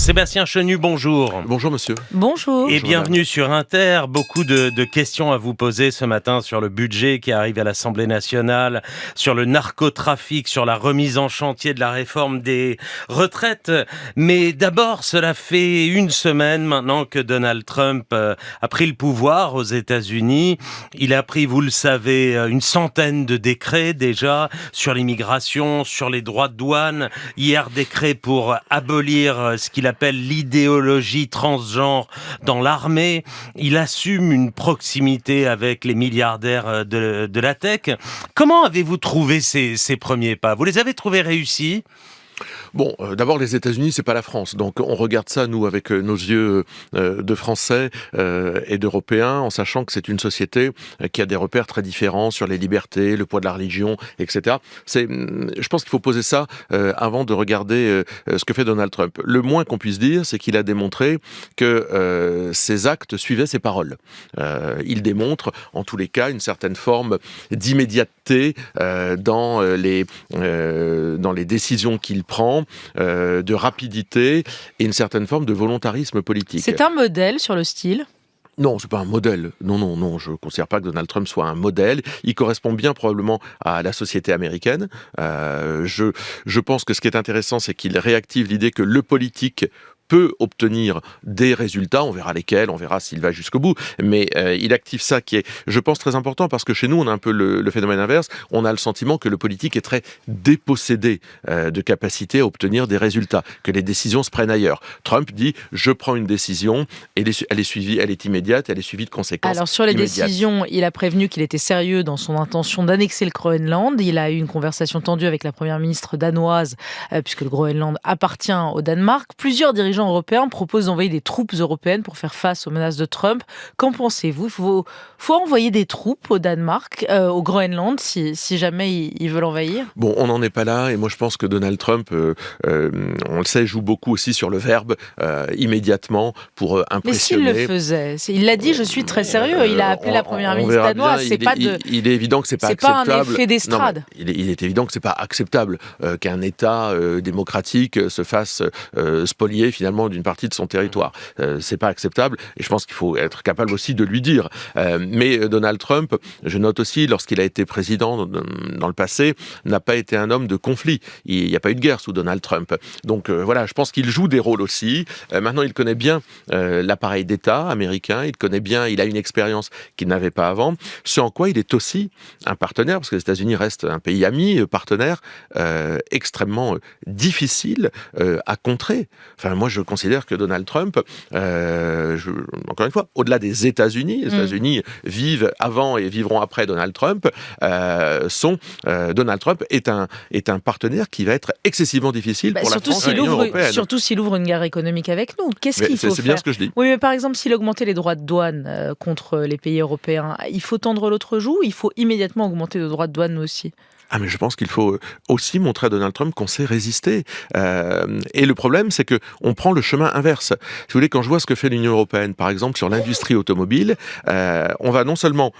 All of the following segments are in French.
Sébastien Chenu, bonjour. Bonjour monsieur. Bonjour. Et Bonjour, bienvenue madame. sur Inter. Beaucoup de questions à vous poser ce matin sur le budget qui arrive à l'Assemblée nationale, sur le narcotrafic, sur la remise en chantier de la réforme des retraites. Mais d'abord, cela fait une semaine maintenant que Donald Trump a pris le pouvoir aux États-Unis. Il a pris, vous le savez, une centaine de décrets déjà sur l'immigration, sur les droits de douane. Hier, décret pour abolir ce qu'il appelle l'idéologie transgenre dans l'armée. Il assume une proximité avec les milliardaires de la tech. Comment avez-vous trouvé ces premiers pas ? Vous les avez trouvés réussis ? Bon, d'abord les États-Unis, c'est pas la France, donc on regarde ça nous avec nos yeux de Français et d'Européens, en sachant que c'est une société qui a des repères très différents sur les libertés, le poids de la religion, etc. Je pense qu'il faut poser ça avant de regarder ce que fait Donald Trump. Le moins qu'on puisse dire, c'est qu'il a démontré que ses actes suivaient ses paroles. Il démontre, en tous les cas, une certaine forme d'immédiateté dans les décisions qu'il prend, de rapidité et une certaine forme de volontarisme politique. C'est un modèle sur le style ? Non, c'est pas un modèle. Non, je ne considère pas que Donald Trump soit un modèle. Il correspond bien probablement à la société américaine. Je pense que ce qui est intéressant, c'est qu'il réactive l'idée que le politique peut obtenir des résultats, on verra lesquels, on verra s'il va jusqu'au bout, mais il active ça qui est, je pense, très important, parce que chez nous, on a un peu le phénomène inverse, on a le sentiment que le politique est très dépossédé de capacité à obtenir des résultats, que les décisions se prennent ailleurs. Trump dit, je prends une décision, elle est suivie, elle est immédiate, elle est suivie de conséquences. Alors sur les immédiates. décisions, il a prévenu qu'il était sérieux dans son intention d'annexer le Groenland. Il a eu une conversation tendue avec la première ministre danoise, puisque le Groenland appartient au Danemark. Plusieurs dirigeants européens proposent d'envoyer des troupes européennes pour faire face aux menaces de Trump. Qu'en pensez-vous ? Il faut envoyer des troupes au Danemark, au Groenland, si jamais ils veulent envahir ? Bon, on n'en est pas là, et moi je pense que Donald Trump, on le sait, joue beaucoup aussi sur le verbe immédiatement pour impressionner. Mais s'il le faisait, il l'a dit, je suis très sérieux. Il a appelé la première ministre danoise. Il est évident que c'est pas c'est acceptable. pas un effet d'estrade. Non, il est évident que c'est pas acceptable qu'un État démocratique se fasse spolier finalement d'une partie de son territoire. C'est pas acceptable, et je pense qu'il faut être capable aussi de lui dire. Mais Donald Trump, je note aussi, lorsqu'il a été président dans le passé, n'a pas été un homme de conflit. Il n'y a pas eu de guerre sous Donald Trump. Donc voilà, je pense qu'il joue des rôles aussi. Maintenant, il connaît bien l'appareil d'État américain, il a une expérience qu'il n'avait pas avant, ce en quoi il est aussi un partenaire, parce que les États-Unis restent un pays ami, partenaire, extrêmement difficile à contrer. Enfin, moi, je considère que Donald Trump, encore une fois, au-delà des États-Unis, les États-Unis vivent avant et vivront après Donald Trump, Donald Trump est un partenaire qui va être excessivement difficile pour la France et l'Union européenne. Surtout s'il ouvre une guerre économique avec nous. Qu'est-ce qu'il faut faire ? C'est bien ce que je dis. Oui, mais par exemple, s'il augmentait les droits de douane contre les pays européens, il faut tendre l'autre joue ou il faut immédiatement augmenter les droits de douane nous aussi ? Ah, mais je pense qu'il faut aussi montrer à Donald Trump qu'on sait résister. Et le problème, c'est que on prend le chemin inverse. Si vous voulez, quand je vois ce que fait l'Union européenne, par exemple, sur l'industrie automobile, on va non seulement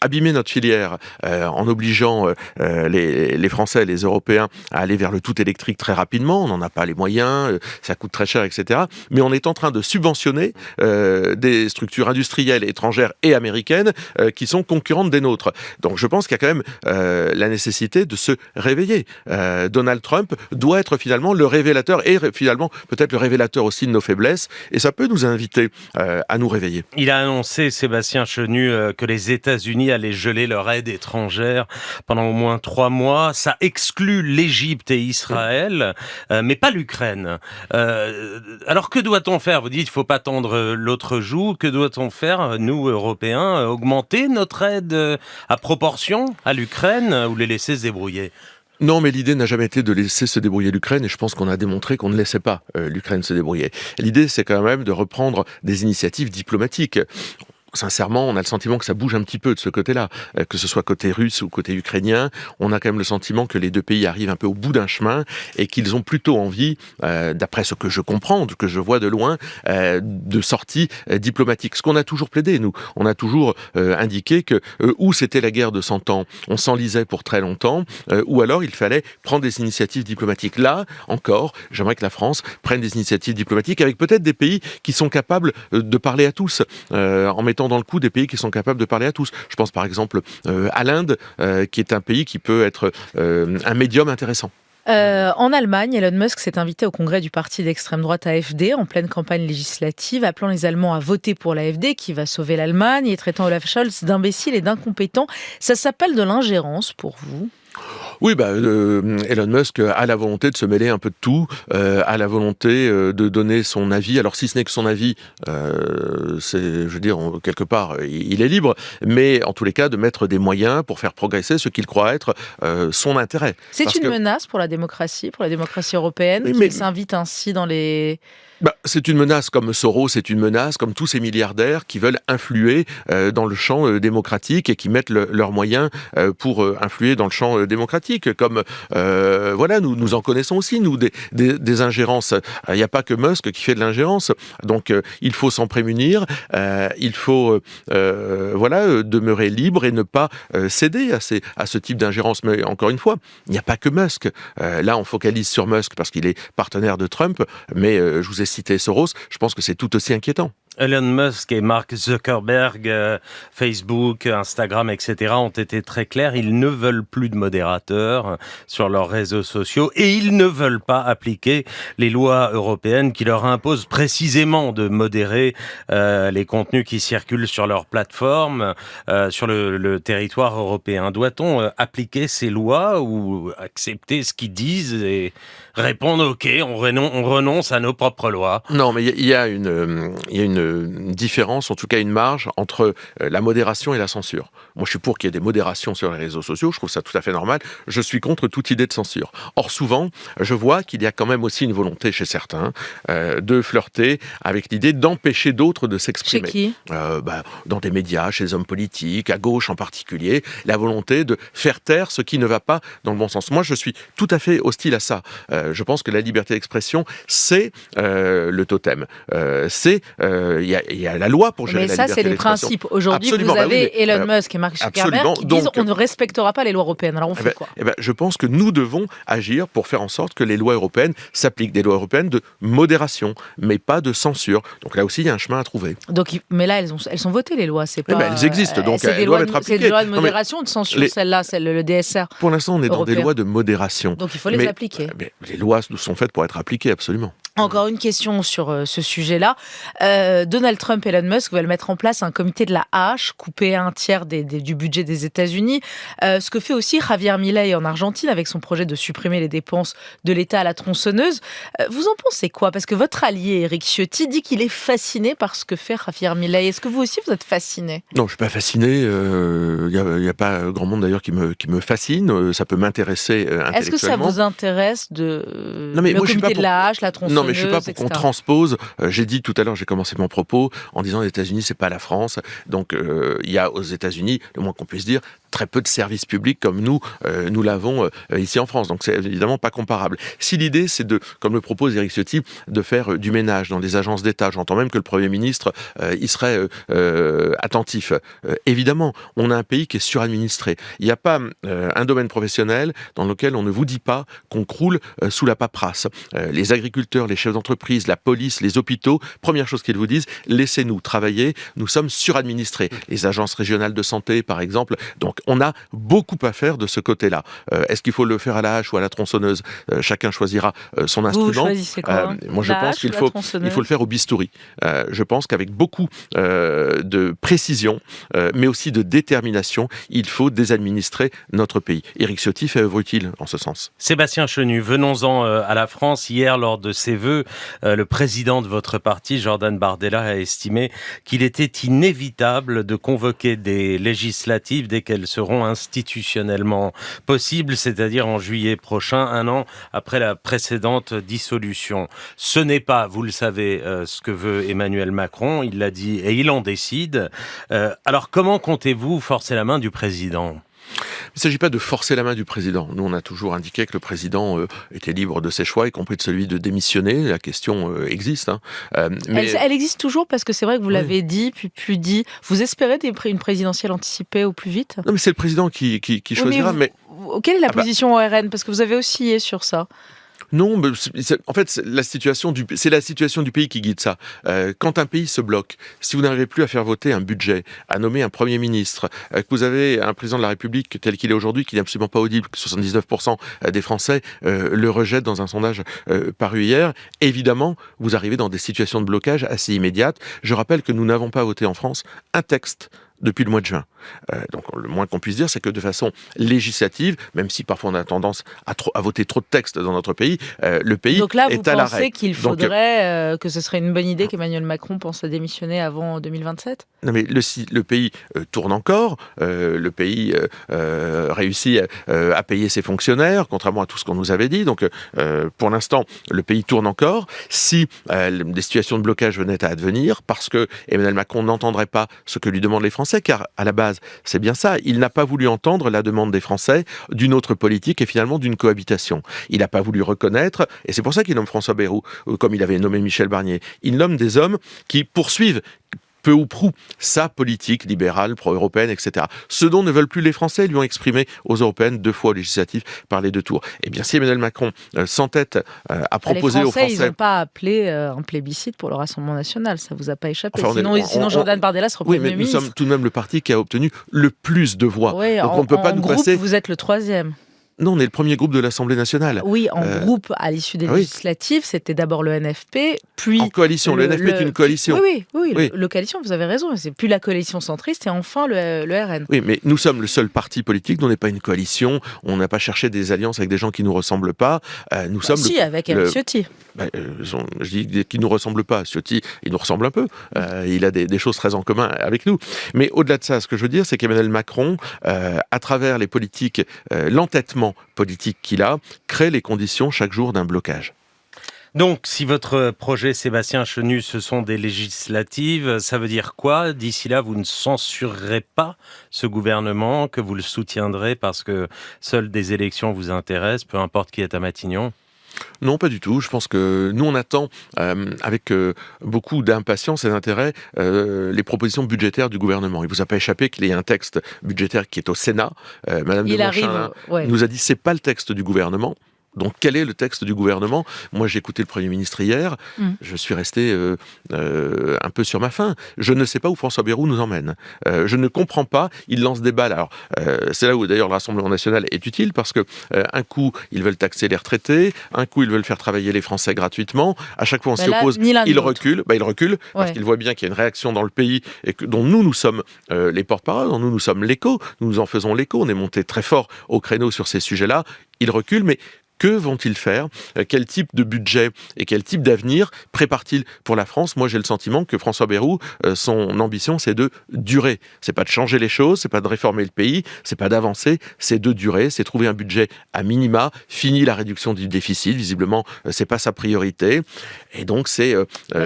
abîmer notre filière en obligeant les Français et les Européens à aller vers le tout électrique très rapidement, on n'en a pas les moyens, ça coûte très cher, etc. Mais on est en train de subventionner des structures industrielles étrangères et américaines qui sont concurrentes des nôtres. Donc je pense qu'il y a quand même la nécessité de se réveiller. Donald Trump doit être finalement le révélateur, et finalement peut-être le révélateur aussi de nos faiblesses, et ça peut nous inviter à nous réveiller. Il a annoncé, Sébastien Chenu, que les États-Unis allaient geler leur aide étrangère pendant au moins 3 mois. Ça exclut l'Égypte et Israël, mais pas l'Ukraine. Alors que doit-on faire ? Vous dites qu'il ne faut pas tendre l'autre joue. Que doit-on faire, nous, Européens ? Augmenter notre aide à proportion à l'Ukraine ou les laisser se débrouiller ? Non, mais l'idée n'a jamais été de laisser se débrouiller l'Ukraine, et je pense qu'on a démontré qu'on ne laissait pas l'Ukraine se débrouiller. L'idée, c'est quand même de reprendre des initiatives diplomatiques. sincèrement, on a le sentiment que ça bouge un petit peu de ce côté-là, que ce soit côté russe ou côté ukrainien. On a quand même le sentiment que les deux pays arrivent un peu au bout d'un chemin et qu'ils ont plutôt envie, d'après ce que je comprends, que je vois de loin, de sortie diplomatique. Ce qu'on a toujours plaidé, nous. On a toujours indiqué que où c'était la guerre de 100 ans, on s'enlisait pour très longtemps, ou alors il fallait prendre des initiatives diplomatiques. Là, encore, j'aimerais que la France prenne des initiatives diplomatiques avec peut-être des pays qui sont capables de parler à tous, en mettant dans le coup des pays qui sont capables de parler à tous. Je pense par exemple à l'Inde, qui est un pays qui peut être un médium intéressant. En Allemagne, Elon Musk s'est invité au congrès du parti d'extrême droite AfD en pleine campagne législative, appelant les Allemands à voter pour l'AfD qui va sauver l'Allemagne et traitant Olaf Scholz d'imbécile et d'incompétent. Ça s'appelle de l'ingérence pour vous ? Oui, Elon Musk a la volonté de se mêler un peu de tout, a la volonté de donner son avis. Alors si ce n'est que son avis, quelque part, il est libre, mais en tous les cas de mettre des moyens pour faire progresser ce qu'il croit être son intérêt. C'est une menace pour la démocratie européenne, qui s'invite ainsi dans les... C'est une menace comme Soros, c'est une menace comme tous ces milliardaires qui veulent influer dans le champ démocratique et qui mettent leurs moyens pour influer dans le champ démocratique. Comme nous en connaissons aussi, nous, des ingérences. Il n'y a pas que Musk qui fait de l'ingérence. Donc il faut s'en prémunir, il faut demeurer libre et ne pas céder à ce type d'ingérence. Mais encore une fois, il n'y a pas que Musk. Là, on focalise sur Musk parce qu'il est partenaire de Trump, mais je vous ai cité Soros, je pense que c'est tout aussi inquiétant. Elon Musk et Mark Zuckerberg, Facebook, Instagram, etc. ont été très clairs. Ils ne veulent plus de modérateurs sur leurs réseaux sociaux et ils ne veulent pas appliquer les lois européennes qui leur imposent précisément de modérer les contenus qui circulent sur leur plateforme, sur le territoire européen. Doit-on appliquer ces lois ou accepter ce qu'ils disent et répondre « OK, on renonce à nos propres lois ». Non, mais il y a une différence, en tout cas une marge, entre la modération et la censure. Moi, je suis pour qu'il y ait des modérations sur les réseaux sociaux, je trouve ça tout à fait normal. Je suis contre toute idée de censure. Or, souvent, je vois qu'il y a quand même aussi une volonté chez certains de flirter avec l'idée d'empêcher d'autres de s'exprimer. Chez qui ? Dans des médias, chez les hommes politiques, à gauche en particulier, la volonté de faire taire ce qui ne va pas dans le bon sens. Moi, je suis tout à fait hostile à ça. Je pense que la liberté d'expression, c'est le totem. Il y a la loi pour gérer la liberté d'expression. Mais ça, c'est les principes. Aujourd'hui, vous avez Elon Musk et Mark Zuckerberg qui disent on ne respectera pas les lois européennes. Alors on fait quoi ? Je pense que nous devons agir pour faire en sorte que les lois européennes s'appliquent. Des lois européennes de modération, mais pas de censure. Donc là aussi, il y a un chemin à trouver. Mais là, elles sont votées, les lois. C'est pas... elles existent, donc elles doivent être appliquées. C'est des lois de modération ou de censure, celle-là, le DSR. Pour l'instant, on est européen. Dans des lois de modération. Donc il faut les appliquer. Les lois sont faites pour être appliquées, absolument. Encore une question sur ce sujet-là. Donald Trump et Elon Musk veulent mettre en place un comité de la hache, couper un tiers du budget des États-Unis. Ce que fait aussi Javier Milei en Argentine avec son projet de supprimer les dépenses de l'État à la tronçonneuse. Vous en pensez quoi ? Parce que votre allié, Éric Ciotti, dit qu'il est fasciné par ce que fait Javier Milei. Est-ce que vous aussi, vous êtes fasciné ? Non, je ne suis pas fasciné. Il n'y a pas grand monde d'ailleurs qui me fascine. Ça peut m'intéresser intellectuellement. Est-ce que ça vous intéresse le comité de la hache, la tronçonneuse ? Non, mais je ne suis pas pour qu'on transpose. J'ai dit tout à l'heure, j'ai commencé mon propos en disant les États-Unis, c'est pas la France. Donc, il y a aux États-Unis, le moins qu'on puisse dire, très peu de services publics comme nous l'avons ici en France. Donc, c'est évidemment pas comparable. Si l'idée, c'est comme le propose Éric Ciotti, de faire du ménage dans les agences d'État, j'entends même que le Premier ministre y serait attentif. Évidemment, on a un pays qui est suradministré. Il n'y a pas un domaine professionnel dans lequel on ne vous dit pas qu'on croule sous la paperasse. Les agriculteurs, les chefs d'entreprise, la police, les hôpitaux, première chose qu'ils vous disent, laissez-nous travailler, nous sommes suradministrés. Les agences régionales de santé, par exemple. Donc, on a beaucoup à faire de ce côté-là. Est-ce qu'il faut le faire à la hache ou à la tronçonneuse ? Chacun choisira son instrument. Vous choisissez quoi ? Moi, je pense qu'il faut le faire au bistouri. Je pense qu'avec beaucoup de précision, mais aussi de détermination, il faut désadministrer notre pays. Éric Ciotti fait œuvre utile en ce sens. Sébastien Chenu, venons-en à la France. Hier, lors de ses vœux, le président de votre parti, Jordan Bardella, a estimé qu'il était inévitable de convoquer des législatives dès qu'elles seront institutionnellement possibles, c'est-à-dire en juillet prochain, un an après la précédente dissolution. Ce n'est pas, vous le savez, ce que veut Emmanuel Macron, il l'a dit et il en décide. Alors comment comptez-vous forcer la main du président ? Il ne s'agit pas de forcer la main du président. Nous, on a toujours indiqué que le président était libre de ses choix, y compris de celui de démissionner. La question existe. Mais... Elle existe toujours parce que c'est vrai que vous l'avez dit, puis plus dit. Vous espérez une présidentielle anticipée au plus vite ? Non, mais c'est le président qui choisira. Quelle est la position au RN ? Parce que vous avez oscillé sur ça. Non, mais en fait, c'est la situation du pays qui guide ça. Quand un pays se bloque, si vous n'arrivez plus à faire voter un budget, à nommer un Premier ministre, que vous avez un président de la République tel qu'il est aujourd'hui, qui n'est absolument pas audible, que 79% des Français le rejettent dans un sondage paru hier, évidemment, vous arrivez dans des situations de blocage assez immédiates. Je rappelle que nous n'avons pas voté en France un texte depuis le mois de juin. Donc le moins qu'on puisse dire, c'est que de façon législative, même si parfois on a tendance à voter trop de textes dans notre pays, le pays donc là, est à l'arrêt. Donc là, vous pensez qu'il faudrait que ce serait une bonne idée qu'Emmanuel Macron pense à démissionner avant 2027 ? Non mais le pays tourne encore, le pays réussit à payer ses fonctionnaires, contrairement à tout ce qu'on nous avait dit. Donc pour l'instant, le pays tourne encore. Si des situations de blocage venaient à advenir, parce que Emmanuel Macron n'entendrait pas ce que lui demandent les Français, car à la base, c'est bien ça, il n'a pas voulu entendre la demande des Français d'une autre politique et finalement d'une cohabitation. Il n'a pas voulu reconnaître, et c'est pour ça qu'il nomme François Bayrou, comme il avait nommé Michel Barnier. Il nomme des hommes qui poursuivent peu ou prou sa politique libérale, pro-européenne, etc. Ce dont ne veulent plus les Français, lui ont exprimé aux européennes 2 fois aux législatives par les 2 tours. Eh bien, si Emmanuel Macron s'entête à proposer aux Français... Ils n'ont pas appelé un plébiscite pour le Rassemblement national, ça ne vous a pas échappé. Sinon Jordan Bardella serait Premier ministre. Oui, mais nous sommes tout de même le parti qui a obtenu le plus de voix. Oui, donc on ne peut pas nous groupe, passer... vous êtes le 3e. Non, on est le premier groupe de l'Assemblée nationale. Oui, en groupe, à l'issue des législatives, c'était d'abord le NFP, puis... En coalition, le NFP est une coalition. Oui. Le coalition, vous avez raison, c'est plus la coalition centriste et enfin le RN. Oui, mais nous sommes le seul parti politique dont n'est pas une coalition, on n'a pas cherché des alliances avec des gens qui ne nous ressemblent pas. Nous sommes avec Ciotti. Je dis qu'il ne nous ressemble pas. Ciotti, il nous ressemble un peu. Il a des choses très en commun avec nous. Mais au-delà de ça, ce que je veux dire, c'est qu'Emmanuel Macron, à travers les politiques, l'entêtement politique qu'il a, crée les conditions chaque jour d'un blocage. Donc, si votre projet, Sébastien Chenu, ce sont des législatives, ça veut dire quoi ? D'ici là, vous ne censurerez pas ce gouvernement, que vous le soutiendrez parce que seules des élections vous intéressent, peu importe qui est à Matignon ? Non, pas du tout. Je pense que nous, on attend avec beaucoup d'impatience et d'intérêt les propositions budgétaires du gouvernement. Il ne vous a pas échappé qu'il y ait un texte budgétaire qui est au Sénat. Madame de Montchalin nous a dit que ce n'est pas le texte du gouvernement. Donc, quel est le texte du gouvernement ? Moi, j'ai écouté le Premier ministre hier. Je suis resté un peu sur ma faim. Je ne sais pas où François Bayrou nous emmène. Je ne comprends pas. Il lance des balles. Alors, c'est là où, d'ailleurs, le Rassemblement national est utile, parce que un coup, ils veulent taxer les retraités. Un coup, ils veulent faire travailler les Français gratuitement. À chaque fois, on s'y oppose. Il recule. Il recule parce qu'il voit bien qu'il y a une réaction dans le pays et dont nous sommes les porte-parole, dont nous sommes l'écho. Nous en faisons l'écho. On est monté très fort au créneau sur ces sujets-là. Il recule, mais que vont-ils faire ? Quel type de budget et quel type d'avenir prépare-t-il pour la France ? Moi, j'ai le sentiment que François Bayrou, son ambition, c'est de durer. C'est pas de changer les choses, c'est pas de réformer le pays, c'est pas d'avancer, c'est de durer, c'est trouver un budget à minima, fini la réduction du déficit. Visiblement, c'est pas sa priorité. Et donc, c'est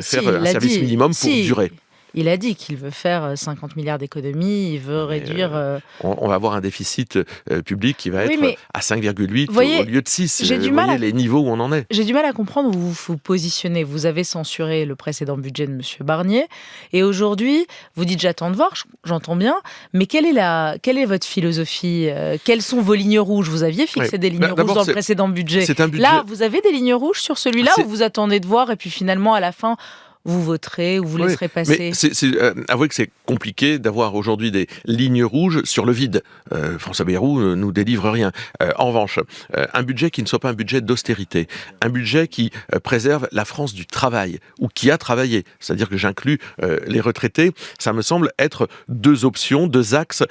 faire un service minimum pour durer. Il a dit qu'il veut faire 50 milliards d'économies, il veut réduire... On va avoir un déficit public qui va être à 5,8 au lieu de 6. Vous voyez les niveaux où on en est. J'ai du mal à comprendre où vous vous positionnez. Vous avez censuré le précédent budget de M. Barnier. Et aujourd'hui, vous dites j'attends de voir, j'entends bien. Mais quelle est votre philosophie ? Quelles sont vos lignes rouges ? Vous aviez fixé des lignes rouges dans le précédent budget. Là, vous avez des lignes rouges sur celui-là ou vous attendez de voir et puis finalement, à la fin... vous voterez ou vous laisserez passer. Mais avouez que c'est compliqué d'avoir aujourd'hui des lignes rouges sur le vide. François Bayrou ne nous délivre rien. En revanche, un budget qui ne soit pas un budget d'austérité, un budget qui préserve la France du travail, ou qui a travaillé, c'est-à-dire que j'inclus les retraités, ça me semble être 2 options, 2 axes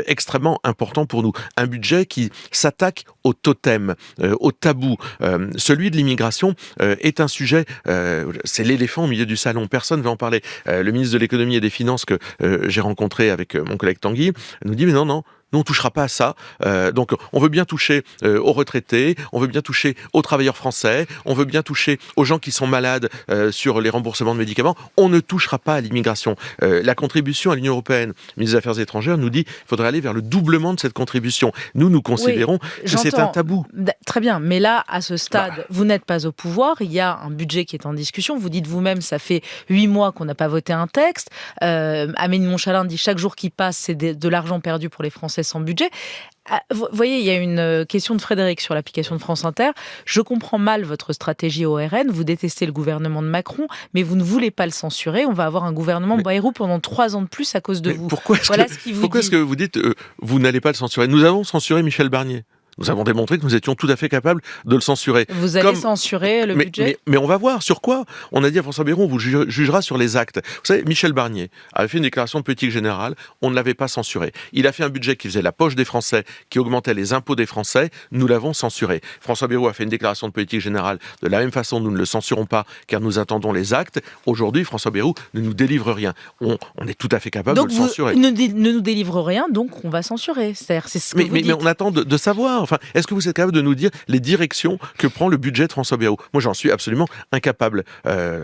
extrêmement importants pour nous. Un budget qui s'attaque au totem, au tabou. Celui de l'immigration est un sujet, c'est l'éléphant au milieu du salon, personne ne va en parler. Le ministre de l'économie et des finances que j'ai rencontré avec mon collègue Tanguy nous dit mais non, Nous, on ne touchera pas à ça. Donc, on veut bien toucher aux retraités, on veut bien toucher aux travailleurs français, on veut bien toucher aux gens qui sont malades sur les remboursements de médicaments. On ne touchera pas à l'immigration. La contribution à l'Union européenne, le ministre des Affaires étrangères nous dit qu'il faudrait aller vers le doublement de cette contribution. Nous considérons que c'est un tabou. Très bien, mais là, à ce stade, vous n'êtes pas au pouvoir, il y a un budget qui est en discussion. Vous dites vous-même, ça fait 8 mois qu'on n'a pas voté un texte. Amélie Montchalin dit chaque jour qui passe, c'est de l'argent perdu pour les Français sans budget. Vous voyez, il y a une question de Frédéric sur l'application de France Inter. Je comprends mal votre stratégie au RN. Vous détestez le gouvernement de Macron, mais vous ne voulez pas le censurer. On va avoir un gouvernement Bayrou pendant 3 ans de plus à cause de vous. Pourquoi est-ce que vous dites vous n'allez pas le censurer? Nous avons censuré Michel Barnier. Nous avons démontré que nous étions tout à fait capables de le censurer. Vous allez censurer le budget mais on va voir sur quoi. On a dit à François Bayrou, on vous jugera sur les actes. Vous savez, Michel Barnier avait fait une déclaration de politique générale, on ne l'avait pas censuré. Il a fait un budget qui faisait la poche des Français, qui augmentait les impôts des Français, nous l'avons censuré. François Bayrou a fait une déclaration de politique générale, de la même façon, nous ne le censurons pas, car nous attendons les actes. Aujourd'hui, François Bayrou ne nous délivre rien. On est tout à fait capable de le censurer. Donc vous ne nous délivre rien, donc on va censurer. C'est ce que vous dites. Mais on attend de savoir. Enfin, est-ce que vous êtes capable de nous dire les directions que prend le budget de François Bayrou? Moi, j'en suis absolument incapable.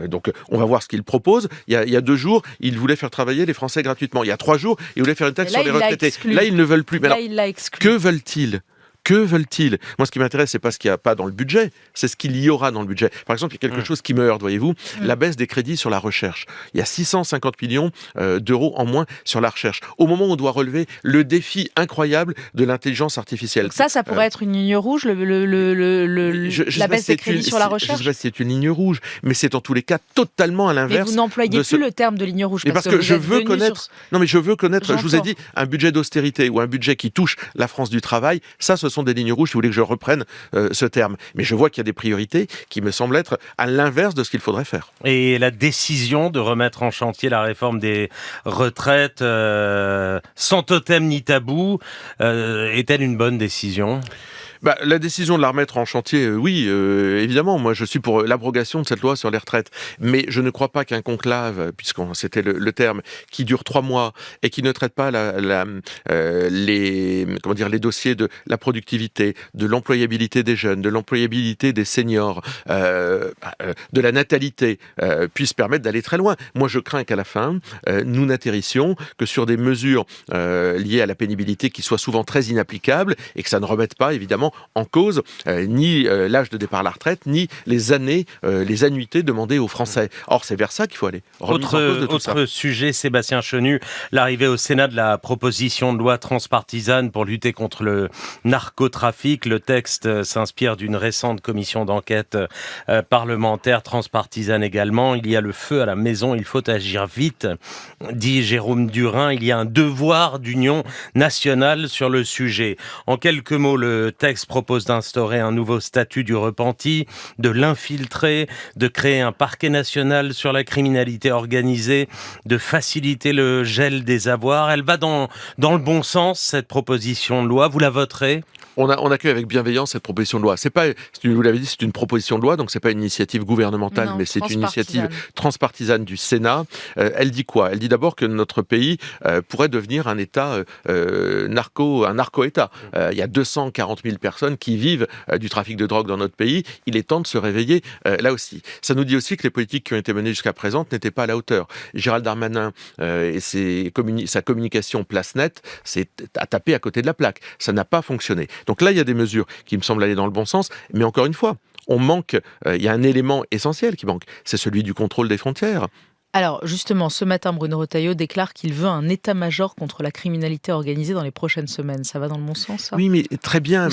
Donc, on va voir ce qu'il propose. Il y a 2 jours, il voulait faire travailler les Français gratuitement. Il y a 3 jours, il voulait faire une taxe sur les retraités. Là, ils ne veulent plus. Mais alors, il l'a exclu. Que veulent-ils? Que veulent-ils? Moi, ce qui m'intéresse, c'est pas ce qu'il n'y a pas dans le budget, c'est ce qu'il y aura dans le budget. Par exemple, il y a quelque chose qui me heurte, voyez-vous, la baisse des crédits sur la recherche. Il y a 650 millions d'euros en moins sur la recherche. Au moment où on doit relever le défi incroyable de l'intelligence artificielle. Donc ça pourrait être une ligne rouge, la baisse des crédits sur la recherche? Je sais pas si c'est une ligne rouge, mais c'est en tous les cas totalement à l'inverse. Mais vous n'employez plus le terme de ligne rouge. Parce que je veux connaître. Non, mais je veux connaître. Je vous ai dit, un budget d'austérité ou un budget qui touche la France du travail, ça, ce sont des lignes rouges, si vous voulez que je reprenne ce terme. Mais je vois qu'il y a des priorités qui me semblent être à l'inverse de ce qu'il faudrait faire. Et la décision de remettre en chantier la réforme des retraites sans totem ni tabou, est-elle une bonne décision ? La décision de la remettre en chantier, oui, évidemment. Moi, je suis pour l'abrogation de cette loi sur les retraites. Mais je ne crois pas qu'un conclave, c'était le terme, qui dure 3 mois et qui ne traite pas les dossiers de la productivité, de l'employabilité des jeunes, de l'employabilité des seniors, de la natalité, puisse permettre d'aller très loin. Moi, je crains qu'à la fin, nous n'atterrissions que sur des mesures liées à la pénibilité qui soient souvent très inapplicables et que ça ne remette pas, évidemment, en cause ni l'âge de départ à la retraite, ni les annuités demandées aux Français. Or, c'est vers ça qu'il faut aller. Autre sujet, Sébastien Chenu, l'arrivée au Sénat de la proposition de loi transpartisane pour lutter contre le narcotrafic. Le texte s'inspire d'une récente commission d'enquête parlementaire transpartisane également. Il y a le feu à la maison, il faut agir vite, dit Jérôme Durain. Il y a un devoir d'union nationale sur le sujet. En quelques mots, le texte propose d'instaurer un nouveau statut du repenti, de l'infiltrer, de créer un parquet national sur la criminalité organisée, de faciliter le gel des avoirs. Elle va dans le bon sens, cette proposition de loi. Vous la voterez ? On accueille avec bienveillance cette proposition de loi. C'est pas, vous l'avez dit, c'est une proposition de loi, donc c'est pas une initiative gouvernementale, mais c'est une initiative transpartisane du Sénat. Elle dit quoi? Elle dit d'abord que notre pays pourrait devenir un État un narco-État. Il y a 240 000 personnes qui vivent du trafic de drogue dans notre pays. Il est temps de se réveiller là aussi. Ça nous dit aussi que les politiques qui ont été menées jusqu'à présent n'étaient pas à la hauteur. Gérald Darmanin et sa communication place nette, c'est à taper à côté de la plaque. Ça n'a pas fonctionné. Donc là, il y a des mesures qui me semblent aller dans le bon sens, mais encore une fois, il y a un élément essentiel qui manque, c'est celui du contrôle des frontières. Alors justement, ce matin, Bruno Retailleau déclare qu'il veut un état-major contre la criminalité organisée dans les prochaines semaines. Ça va dans le bon sens, ça ? Oui, mais très bien. Ou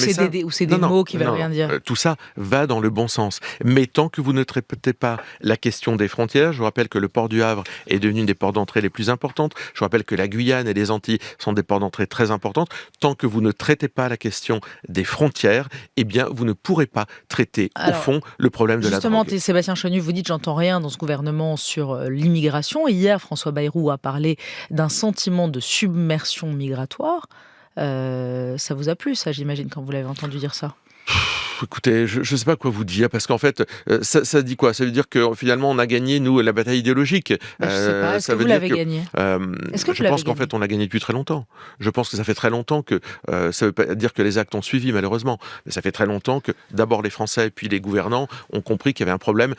c'est des mots qui ne veulent rien dire. Tout ça va dans le bon sens. Mais tant que vous ne traitez pas la question des frontières, je vous rappelle que le port du Havre est devenu une des ports d'entrée les plus importantes. Je vous rappelle que la Guyane et les Antilles sont des ports d'entrée très importantes. Tant que vous ne traitez pas la question des frontières, eh bien, vous ne pourrez pas traiter, au fond, le problème de la drogue. Justement, Sébastien Chenu, vous dites « j'entends rien dans ce gouvernement sur l'immigration ». Hier, François Bayrou a parlé d'un sentiment de submersion migratoire. Ça vous a plu, ça, j'imagine, quand vous l'avez entendu dire ça ? Écoutez, je ne sais pas quoi vous dire, parce qu'en fait, ça dit quoi? Ça veut dire que finalement, on a gagné, nous, la bataille idéologique. Je ne sais pas. Est-ce Ça que vous veut dire l'avez que, gagné? Est-ce que vous je l'avez pense qu'en gagné? fait, on l'a gagné depuis très longtemps. Je pense que ça fait très longtemps que, ça ne veut pas dire que les actes ont suivi, malheureusement, mais ça fait très longtemps que d'abord les Français puis les gouvernants ont compris qu'il y avait un problème,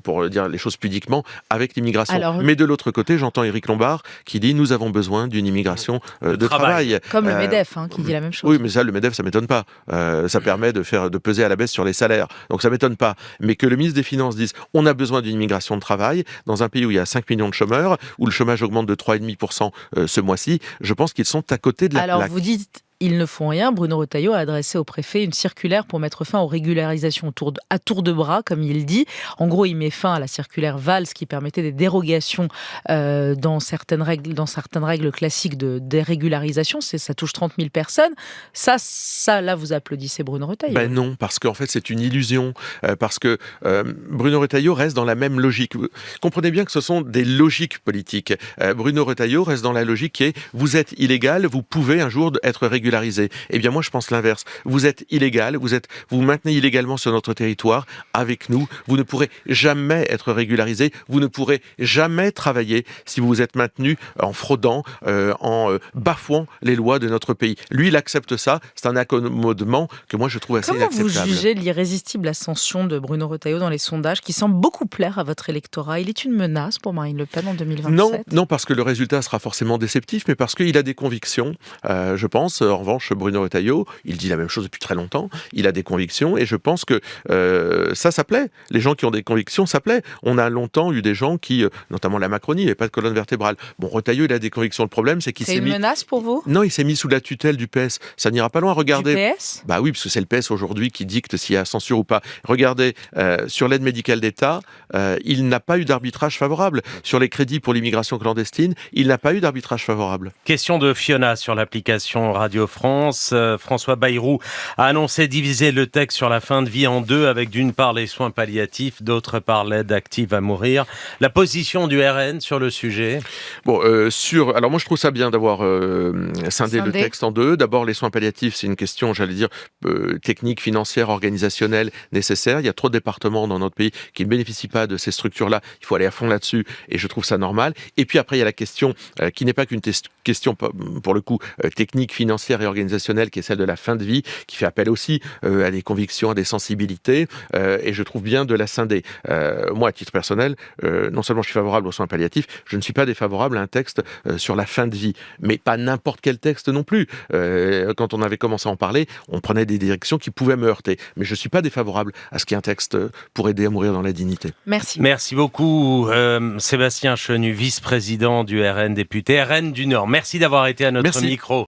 pour dire les choses pudiquement, avec l'immigration. Alors, Mais de l'autre côté, j'entends Éric Lombard qui dit: nous avons besoin d'une immigration de travail. comme le MEDEF, qui dit la même chose. Oui, mais ça, le MEDEF, ça m'étonne pas. Ça permet de peser à la baisse sur les salaires. Donc ça m'étonne pas. Mais que le ministre des Finances dise: on a besoin d'une immigration de travail dans un pays où il y a 5 millions de chômeurs, où le chômage augmente de 3,5% ce mois-ci, je pense qu'ils sont à côté de la Alors, plaque. vous dites ils ne font rien. Bruno Retailleau a adressé au préfet une circulaire pour mettre fin aux régularisations à tour de bras, comme il dit. En gros, il met fin à la circulaire Valls qui permettait des dérogations dans certaines règles classiques de dérégularisation. Ça touche 30 000 personnes. Ça, là, vous applaudissez Bruno Retailleau. Ben non, parce qu'en fait, c'est une illusion. Parce que Bruno Retailleau reste dans la même logique. Vous comprenez bien que ce sont des logiques politiques. Bruno Retailleau reste dans la logique qui est: vous êtes illégal, vous pouvez un jour être régularisé. Eh bien, moi, je pense l'inverse. Vous êtes illégal, vous maintenez illégalement sur notre territoire. Avec nous, vous ne pourrez jamais être régularisé. Vous ne pourrez jamais travailler si vous vous êtes maintenu en fraudant, en bafouant les lois de notre pays. Lui, il accepte ça. C'est un accommodement que moi, je trouve assez inacceptable. Comment vous jugez l'irrésistible ascension de Bruno Retailleau dans les sondages, qui semble beaucoup plaire à votre électorat? Il est une menace pour Marine Le Pen en 2027? Non, parce que le résultat sera forcément déceptif, mais parce qu'il a des convictions, je pense. En revanche, Bruno Retailleau, il dit la même chose depuis très longtemps. Il a des convictions et je pense que ça plaît. Les gens qui ont des convictions, ça plaît. On a longtemps eu des gens qui, notamment la Macronie, il n'y avait pas de colonne vertébrale. Bon, Retailleau, il a des convictions. Le problème, c'est qu'il s'est mis... C'est une menace pour vous? Non, il s'est mis sous la tutelle du PS. Ça n'ira pas loin. Regardez. Du PS? Bah oui, parce que c'est le PS aujourd'hui qui dicte s'il y a censure ou pas. Regardez, sur l'aide médicale d'État, il n'a pas eu d'arbitrage favorable. Sur les crédits pour l'immigration clandestine, il n'a pas eu d'arbitrage favorable. Question de Fiona sur l'application Radio France. François Bayrou a annoncé diviser le texte sur la fin de vie en deux, avec d'une part les soins palliatifs, d'autre part l'aide active à mourir. La position du RN sur le sujet? Bon, alors moi je trouve ça bien d'avoir scindé le texte en deux. D'abord, les soins palliatifs, c'est une question, j'allais dire, technique, financière, organisationnelle, nécessaire. Il y a trop de départements dans notre pays qui ne bénéficient pas de ces structures-là. Il faut aller à fond là-dessus et je trouve ça normal. Et puis après, il y a la question qui n'est pas qu'une question, pour le coup, technique, financière et organisationnelle, qui est celle de la fin de vie, qui fait appel aussi à des convictions, à des sensibilités, et je trouve bien de la scinder. Moi, à titre personnel, non seulement je suis favorable aux soins palliatifs, je ne suis pas défavorable à un texte sur la fin de vie, mais pas n'importe quel texte non plus. Quand on avait commencé à en parler, on prenait des directions qui pouvaient me heurter, mais je ne suis pas défavorable à ce qu'il y ait un texte pour aider à mourir dans la dignité. Merci. Merci beaucoup, Sébastien Chenu, vice-président du RN, député RN du Nord. Merci d'avoir été à notre micro.